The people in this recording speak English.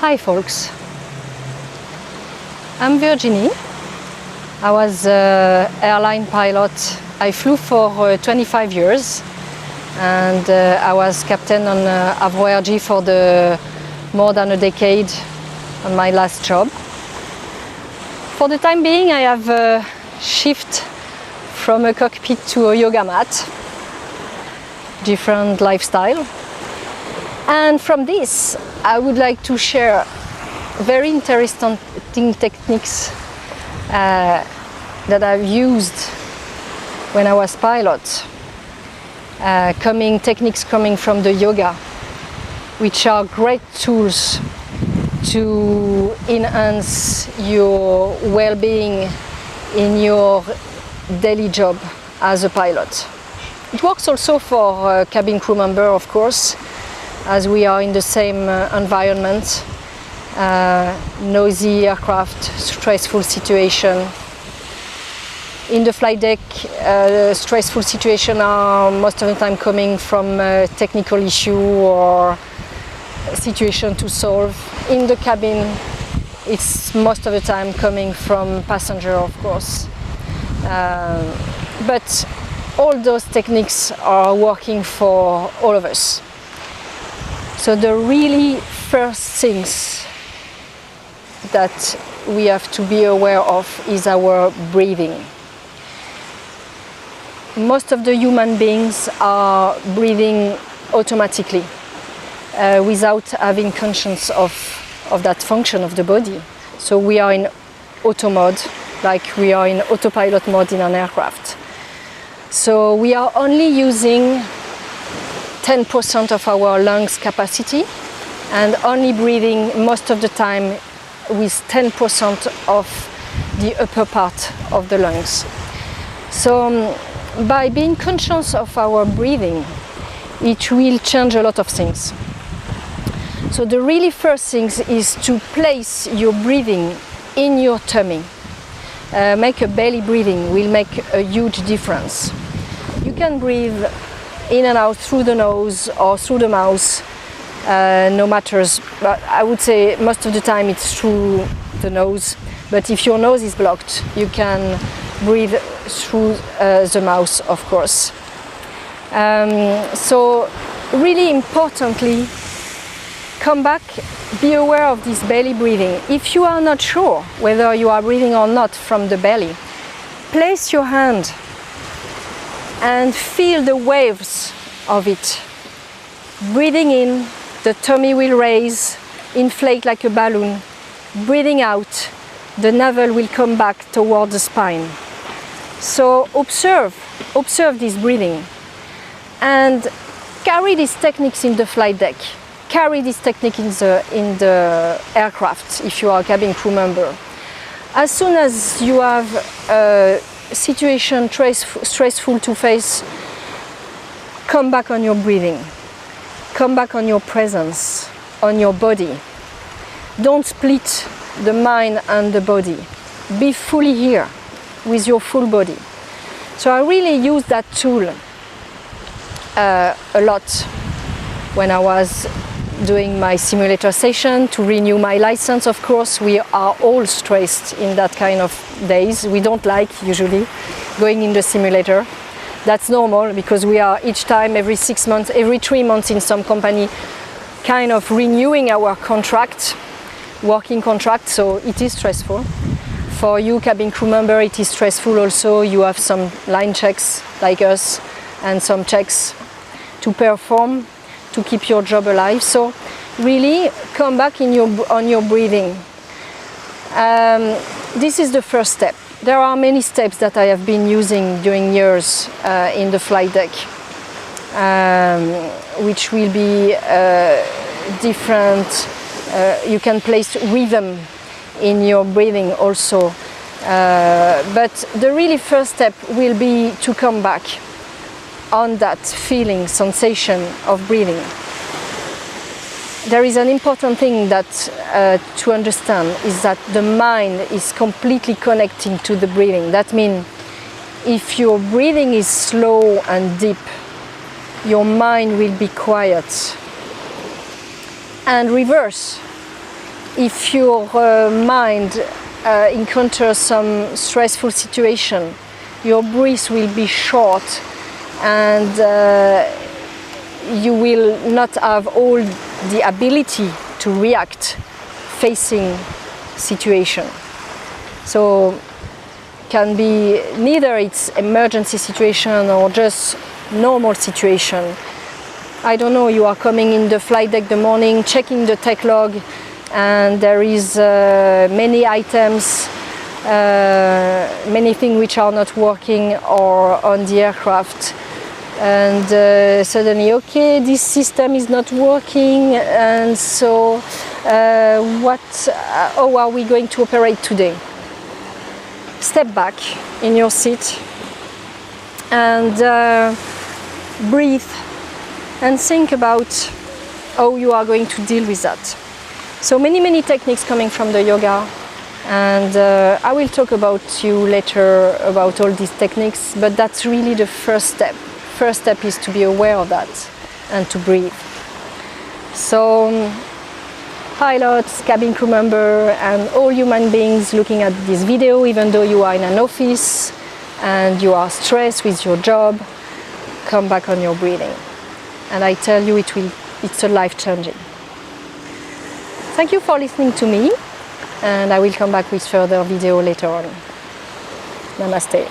Hi folks, I'm Virginie. I was an airline pilot. I flew for 25 years and I was captain on Avro for more than a decade on my last job. For the time being, I have shifted from a cockpit to a yoga mat, different lifestyle. And from this, I would like to share very interesting techniques that I've used when I was pilot. Techniques coming from the yoga, which are great tools to enhance your well-being in your daily job as a pilot. It works also for cabin crew member, of course, as we are in the same environment, noisy aircraft, stressful situation. In the flight deck, stressful situations are most of the time coming from a technical issue or a situation to solve. In the cabin, it's most of the time coming from passenger, of course. But all those techniques are working for all of us. So the really first things that we have to be aware of is our breathing. Most of the human beings are breathing automatically without having conscience of that function of the body. So we are in auto mode, like we are in autopilot mode in an aircraft. So we are only using 10% of our lungs capacity and only breathing most of the time with 10% of the upper part of the lungs. So by being conscious of our breathing, it will change a lot of things. So the really first thing is to place your breathing in your tummy. Make a belly breathing will make a huge difference. You can breathe in and out through the nose or through the mouth, no matters, but I would say most of the time it's through the nose. But if your nose is blocked, you can breathe through the mouth, of course. So really importantly, come back, be aware of this belly breathing. If you are not sure whether you are breathing or not from the belly, place your hand and feel the waves of it. Breathing in, the tummy will raise, inflate like a balloon. Breathing out, the navel will come back toward the spine. So observe this breathing and carry these techniques in the flight deck. Carry this technique in the aircraft if you are a cabin crew member. As soon as you have a situation stressful to face, come back on your breathing. Come back on your presence, on your body. Don't split the mind and the body. Be fully here with your full body. So I really used that tool a lot when I was doing my simulator session to renew my license. Of course, we are all stressed in that kind of days. We don't like usually going in the simulator. That's normal because we are each time every 6 months, every 3 months in some company, kind of renewing our contract, working contract, so it is stressful. For you cabin crew member, it is stressful also. You have some line checks like us and some checks to perform to keep your job alive. So really come back on your breathing. This is the first step. There are many steps that I have been using during years in the flight deck, which will be different. You can place rhythm in your breathing also. But the really first step will be to come back on that feeling, sensation of breathing. There is an important thing that to understand is that the mind is completely connecting to the breathing. That means if your breathing is slow and deep, your mind will be quiet. And reverse. if your mind encounters some stressful situation, your breath will be short and you will not have all the ability to react facing situation. So can be neither it's emergency situation or just normal situation. I don't know, you are coming in the flight deck the morning, checking the tech log, and there is many items, many things which are not working or on the aircraft, and suddenly, okay, this system is not working, and so how are we going to operate today? Step back in your seat and breathe and think about how you are going to deal with that. So many techniques coming from the yoga, and I will talk about you later about all these techniques, but that's really the first step. First step is to be aware of that and to breathe. So pilots, cabin crew member, and all human beings looking at this video, even though you are in an office and you are stressed with your job, come back on your breathing. And I tell you, it's a life-changing. Thank you for listening to me, and I will come back with further video later on. Namaste.